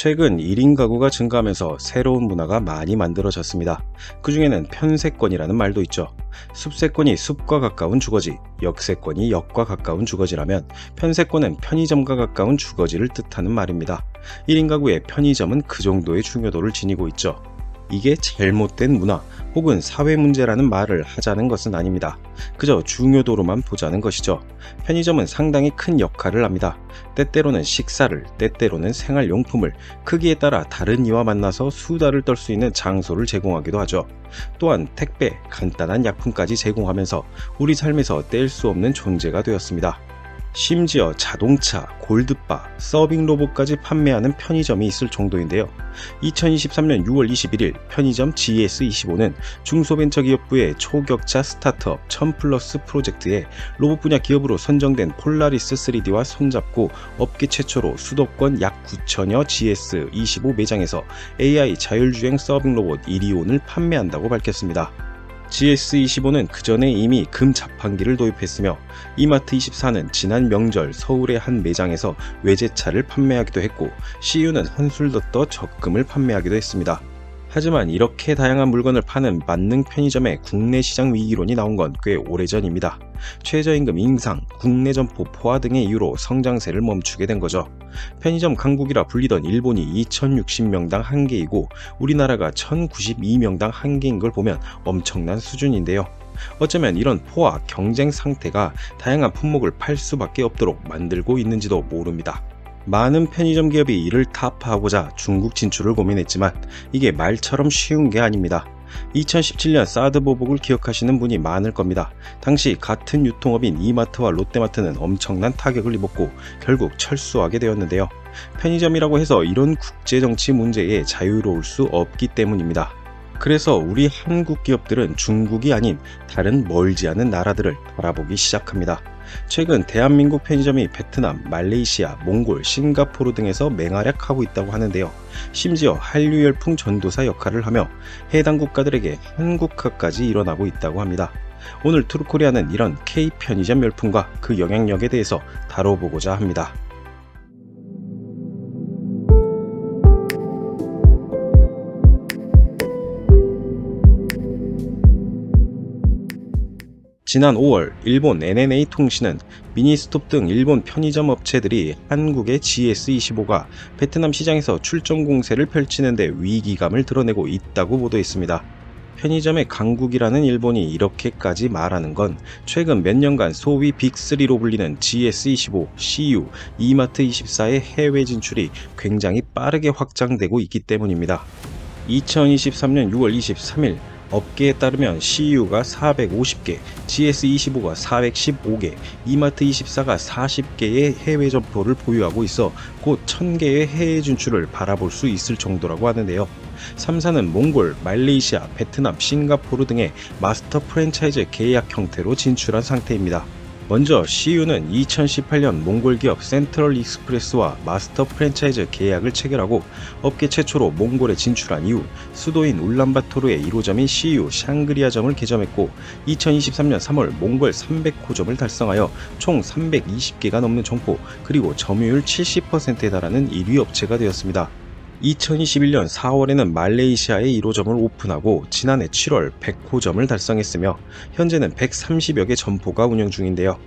최근 1인 가구가 증가하면서 새로운 문화가 많이 만들어졌습니다. 그 중에는 편세권이라는 말도 있죠. 숲세권이 숲과 가까운 주거지, 역세권이 역과 가까운 주거지라면 편세권은 편의점과 가까운 주거지를 뜻하는 말입니다. 1인 가구의 편의점은 그 정도의 중요도를 지니고 있죠. 이게 잘못된 문화 혹은 사회 문제라는 말을 하자는 것은 아닙니다. 그저 중요도로만 보자는 것이죠. 편의점은 상당히 큰 역할을 합니다. 때때로는 식사를, 때때로는 생활용품을, 크기에 따라 다른 이와 만나서 수다를 떨 수 있는 장소를 제공하기도 하죠. 또한 택배, 간단한 약품까지 제공하면서 우리 삶에서 뗄 수 없는 존재가 되었습니다. 심지어 자동차, 골드바, 서빙 로봇까지 판매하는 편의점이 있을 정도인데요. 2023년 6월 21일 편의점 GS25는 중소벤처기업부의 초격차 스타트업 1000플러스 프로젝트에 로봇 분야 기업으로 선정된 폴라리스 3D와 손잡고 업계 최초로 수도권 약 9천여 GS25 매장에서 AI 자율주행 서빙 로봇 이리온을 판매한다고 밝혔습니다. GS25는 그 전에 이미 금 자판기를 도입했으며 이마트24는 지난 명절 서울의 한 매장에서 외제차를 판매하기도 했고 CU는 한술 더 적금을 판매하기도 했습니다. 하지만 이렇게 다양한 물건을 파는 만능 편의점의 국내 시장 위기론이 나온 건 꽤 오래전입니다. 최저임금 인상, 국내 점포 포화 등의 이유로 성장세를 멈추게 된 거죠. 편의점 강국이라 불리던 일본이 2060명당 1개이고 우리나라가 1092명당 1개인 걸 보면 엄청난 수준인데요. 어쩌면 이런 포화 경쟁 상태가 다양한 품목을 팔 수밖에 없도록 만들고 있는지도 모릅니다. 많은 편의점 기업이 이를 타파하고자 중국 진출을 고민했지만 이게 말처럼 쉬운 게 아닙니다. 2017년 사드 보복을 기억하시는 분이 많을 겁니다. 당시 같은 유통업인 이마트와 롯데마트는 엄청난 타격을 입었고 결국 철수하게 되었는데요. 편의점이라고 해서 이런 국제정치 문제에 자유로울 수 없기 때문입니다. 그래서 우리 한국 기업들은 중국이 아닌 다른 멀지 않은 나라들을 바라보기 시작합니다. 최근 대한민국 편의점이 베트남, 말레이시아, 몽골, 싱가포르 등에서 맹활약하고 있다고 하는데요. 심지어 한류 열풍 전도사 역할을 하며 해당 국가들에게 한국화까지 일어나고 있다고 합니다. 오늘 트루코리아는 이런 K 편의점 열풍과 그 영향력에 대해서 다뤄보고자 합니다. 지난 5월 일본 NNA 통신은 미니스톱 등 일본 편의점 업체들이 한국의 GS25가 베트남 시장에서 출전 공세를 펼치는 데 위기감을 드러내고 있다고 보도했습니다. 편의점의 강국이라는 일본이 이렇게까지 말하는 건 최근 몇 년간 소위 빅3로 불리는 GS25, CU, 이마트24의 해외 진출이 굉장히 빠르게 확장되고 있기 때문입니다. 2023년 6월 23일 업계에 따르면 CU가 450개, GS25가 415개, 이마트24가 40개의 해외 점포를 보유하고 있어 곧 1000개의 해외 진출을 바라볼 수 있을 정도라고 하는데요. 3사는 몽골, 말레이시아, 베트남, 싱가포르 등의 마스터 프랜차이즈 계약 형태로 진출한 상태입니다. 먼저 CU는 2018년 몽골 기업 센트럴 익스프레스와 마스터 프랜차이즈 계약을 체결하고 업계 최초로 몽골에 진출한 이후 수도인 울란바토르의 1호점인 CU 샹그리아점을 개점했고 2023년 3월 몽골 300호점을 달성하여 총 320개가 넘는 점포 그리고 점유율 70%에 달하는 1위 업체가 되었습니다. 2021년 4월에는 말레이시아의 1호점을 오픈하고 지난해 7월 100호점을 달성했으며 현재는 130여 개 점포가 운영 중인데요.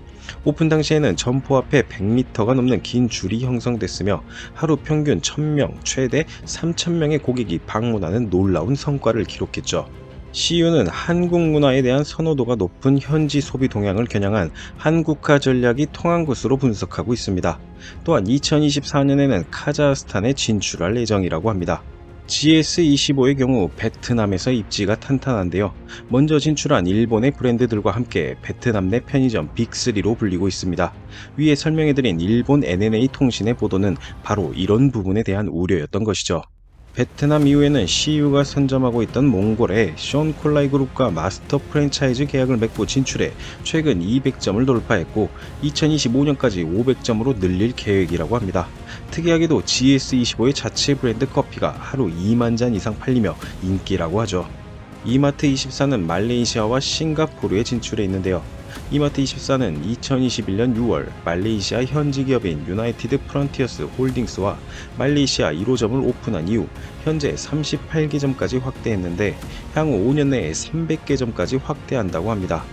오픈 당시에는 점포 앞에 100m가 넘는 긴 줄이 형성됐으며 하루 평균 1000명, 최대 3000명의 고객이 방문하는 놀라운 성과를 기록했죠. CU는 한국 문화에 대한 선호도가 높은 현지 소비 동향을 겨냥한 한국화 전략이 통한 것으로 분석하고 있습니다. 또한 2024년에는 카자흐스탄에 진출할 예정이라고 합니다. GS25의 경우 베트남에서 입지가 탄탄한데요. 먼저 진출한 일본의 브랜드들과 함께 베트남 내 편의점 빅3로 불리고 있습니다. 위에 설명해드린 일본 NNA 통신의 보도는 바로 이런 부분에 대한 우려였던 것이죠. 베트남 이후에는 CU가 선점하고 있던 몽골의 션콜라이 그룹과 마스터 프랜차이즈 계약을 맺고 진출해 최근 200점을 돌파했고 2025년까지 500점으로 늘릴 계획이라고 합니다. 특이하게도 GS25의 자체 브랜드 커피가 하루 2만 잔 이상 팔리며 인기라고 하죠. 이마트24는 말레이시아와 싱가포르에 진출해 있는데요. 이마트24는 2021년 6월 말레이시아 현지 기업인 유나이티드 프론티어스 홀딩스와 말레이시아 1호점을 오픈한 이후 현재 38개점까지 확대했는데 향후 5년 내에 300개점까지 확대한다고 합니다.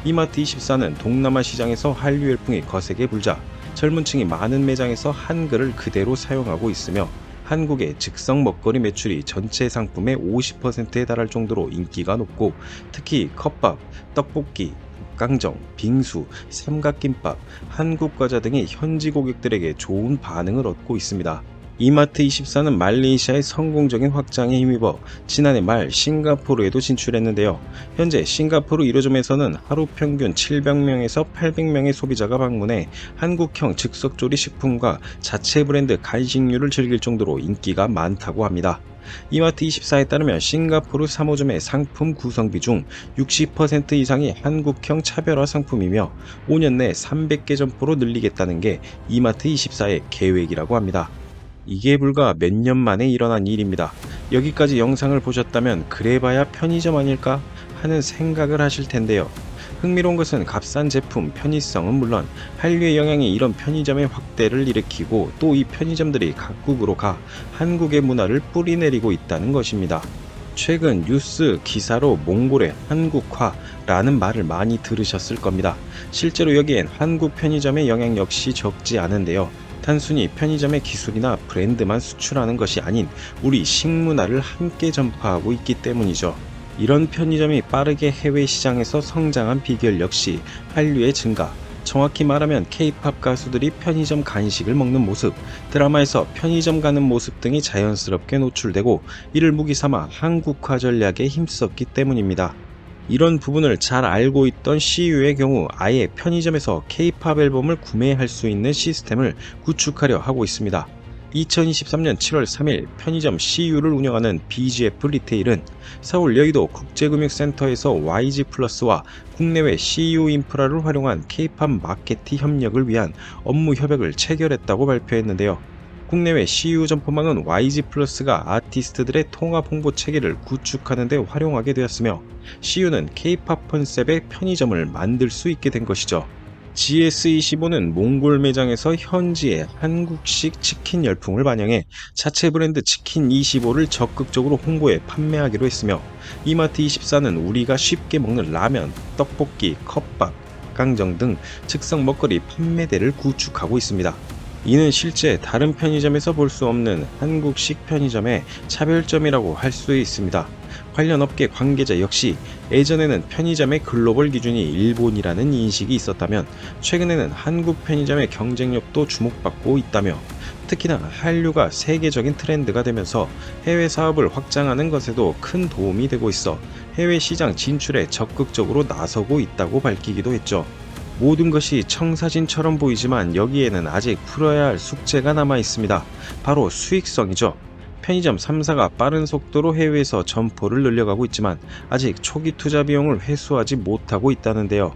이마트24는 동남아 시장에서 한류 열풍이 거세게 불자 젊은 층이 많은 매장에서 한글을 그대로 사용하고 있으며 한국의 즉석 먹거리 매출이 전체 상품의 50%에 달할 정도로 인기가 높고 특히 컵밥, 떡볶이, 닭강정, 빙수, 삼각김밥, 한국과자 등이 현지 고객들에게 좋은 반응을 얻고 있습니다. 이마트24는 말레이시아의 성공적인 확장에 힘입어 지난해 말 싱가포르에도 진출했는데요. 현재 싱가포르 1호점에서는 하루 평균 700명에서 800명의 소비자가 방문해 한국형 즉석조리 식품과 자체 브랜드 간식류를 즐길 정도로 인기가 많다고 합니다. 이마트24에 따르면 싱가포르 3호점의 상품 구성비 중 60% 이상이 한국형 차별화 상품이며 5년 내 300개 점포로 늘리겠다는 게 이마트24의 계획이라고 합니다. 이게 불과 몇 년 만에 일어난 일입니다. 여기까지 영상을 보셨다면 그래봐야 편의점 아닐까 하는 생각을 하실 텐데요. 흥미로운 것은 값싼 제품, 편의성은 물론 한류의 영향이 이런 편의점의 확대를 일으키고 또 이 편의점들이 각국으로 가 한국의 문화를 뿌리내리고 있다는 것입니다. 최근 뉴스 기사로 몽골의 한국화라는 말을 많이 들으셨을 겁니다. 실제로 여기엔 한국 편의점의 영향 역시 적지 않은데요. 단순히 편의점의 기술이나 브랜드만 수출하는 것이 아닌 우리 식문화를 함께 전파하고 있기 때문이죠. 이런 편의점이 빠르게 해외 시장에서 성장한 비결 역시 한류의 증가, 정확히 말하면 K-팝 가수들이 편의점 간식을 먹는 모습, 드라마에서 편의점 가는 모습 등이 자연스럽게 노출되고 이를 무기 삼아 한국화 전략에 힘썼기 때문입니다. 이런 부분을 잘 알고 있던 CU의 경우 아예 편의점에서 K-팝 앨범을 구매할 수 있는 시스템을 구축하려 하고 있습니다. 2023년 7월 3일 편의점 CU를 운영하는 BGF 리테일은 서울 여의도 국제금융센터에서 YG 플러스와 국내외 CU 인프라를 활용한 K-팝 마케팅 협력을 위한 업무 협약을 체결했다고 발표했는데요. 국내외 CU 점포망은 YG 플러스가 아티스트들의 통합 홍보 체계를 구축하는 데 활용하게 되었으며 CU는 K-팝 컨셉의 편의점을 만들 수 있게 된 것이죠. GS25는 몽골 매장에서 현지의 한국식 치킨 열풍을 반영해 자체 브랜드 치킨25를 적극적으로 홍보해 판매하기로 했으며 이마트24는 우리가 쉽게 먹는 라면, 떡볶이, 컵밥, 닭강정 등 즉석 먹거리 판매대를 구축하고 있습니다. 이는 실제 다른 편의점에서 볼 수 없는 한국식 편의점의 차별점이라고 할 수 있습니다. 관련 업계 관계자 역시 예전에는 편의점의 글로벌 기준이 일본이라는 인식이 있었다면 최근에는 한국 편의점의 경쟁력도 주목받고 있다며 특히나 한류가 세계적인 트렌드가 되면서 해외 사업을 확장하는 것에도 큰 도움이 되고 있어 해외 시장 진출에 적극적으로 나서고 있다고 밝히기도 했죠. 모든 것이 청사진처럼 보이지만 여기에는 아직 풀어야 할 숙제가 남아 있습니다. 바로 수익성이죠. 편의점 3사가 빠른 속도로 해외에서 점포를 늘려가고 있지만 아직 초기 투자 비용을 회수하지 못하고 있다는데요.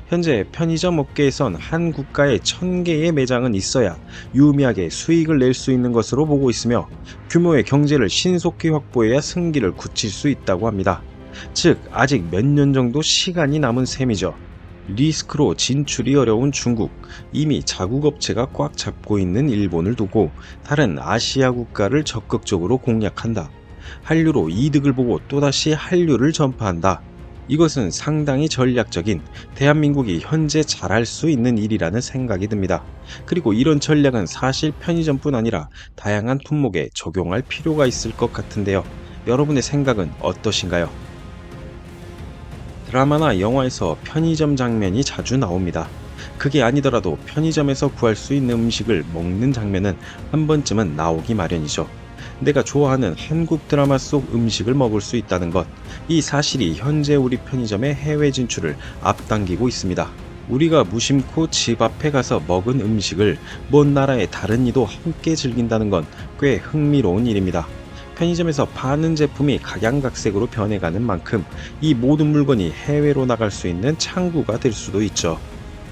현재 편의점 업계에선 한 국가에 1000개의 매장은 있어야 유의미하게 수익을 낼 수 있는 것으로 보고 있으며 규모의 경제를 신속히 확보해야 승기를 굳힐 수 있다고 합니다. 즉 아직 몇 년 정도 시간이 남은 셈이죠. 리스크로 진출이 어려운 중국, 이미 자국업체가 꽉 잡고 있는 일본을 두고 다른 아시아 국가를 적극적으로 공략한다. 한류로 이득을 보고 또다시 한류를 전파한다. 이것은 상당히 전략적인 대한민국이 현재 잘할 수 있는 일이라는 생각이 듭니다. 그리고 이런 전략은 사실 편의점뿐 아니라 다양한 품목에 적용할 필요가 있을 것 같은데요. 여러분의 생각은 어떠신가요? 드라마나 영화에서 편의점 장면이 자주 나옵니다. 그게 아니더라도 편의점에서 구할 수 있는 음식을 먹는 장면은 한 번쯤은 나오기 마련이죠. 내가 좋아하는 한국 드라마 속 음식을 먹을 수 있다는 것, 이 사실이 현재 우리 편의점의 해외 진출을 앞당기고 있습니다. 우리가 무심코 집 앞에 가서 먹은 음식을 먼 나라의 다른 이도 함께 즐긴다는 건 꽤 흥미로운 일입니다. 편의점에서 파는 제품이 각양각색으로 변해가는 만큼 이 모든 물건이 해외로 나갈 수 있는 창구가 될 수도 있죠.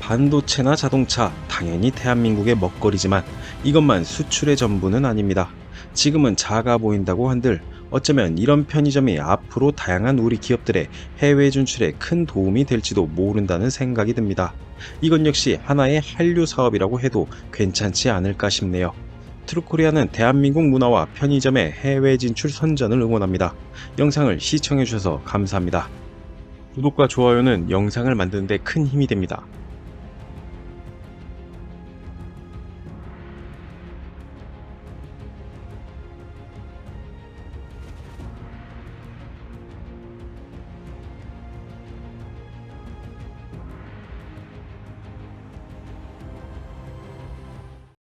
반도체나 자동차, 당연히 대한민국의 먹거리지만 이것만 수출의 전부는 아닙니다. 지금은 작아 보인다고 한들 어쩌면 이런 편의점이 앞으로 다양한 우리 기업들의 해외 진출에 큰 도움이 될지도 모른다는 생각이 듭니다. 이건 역시 하나의 한류 사업이라고 해도 괜찮지 않을까 싶네요. 트루코리아는 대한민국 문화와 편의점의 해외 진출 선전을 응원합니다. 영상을 시청해주셔서 감사합니다. 구독과 좋아요는 영상을 만드는 데 큰 힘이 됩니다.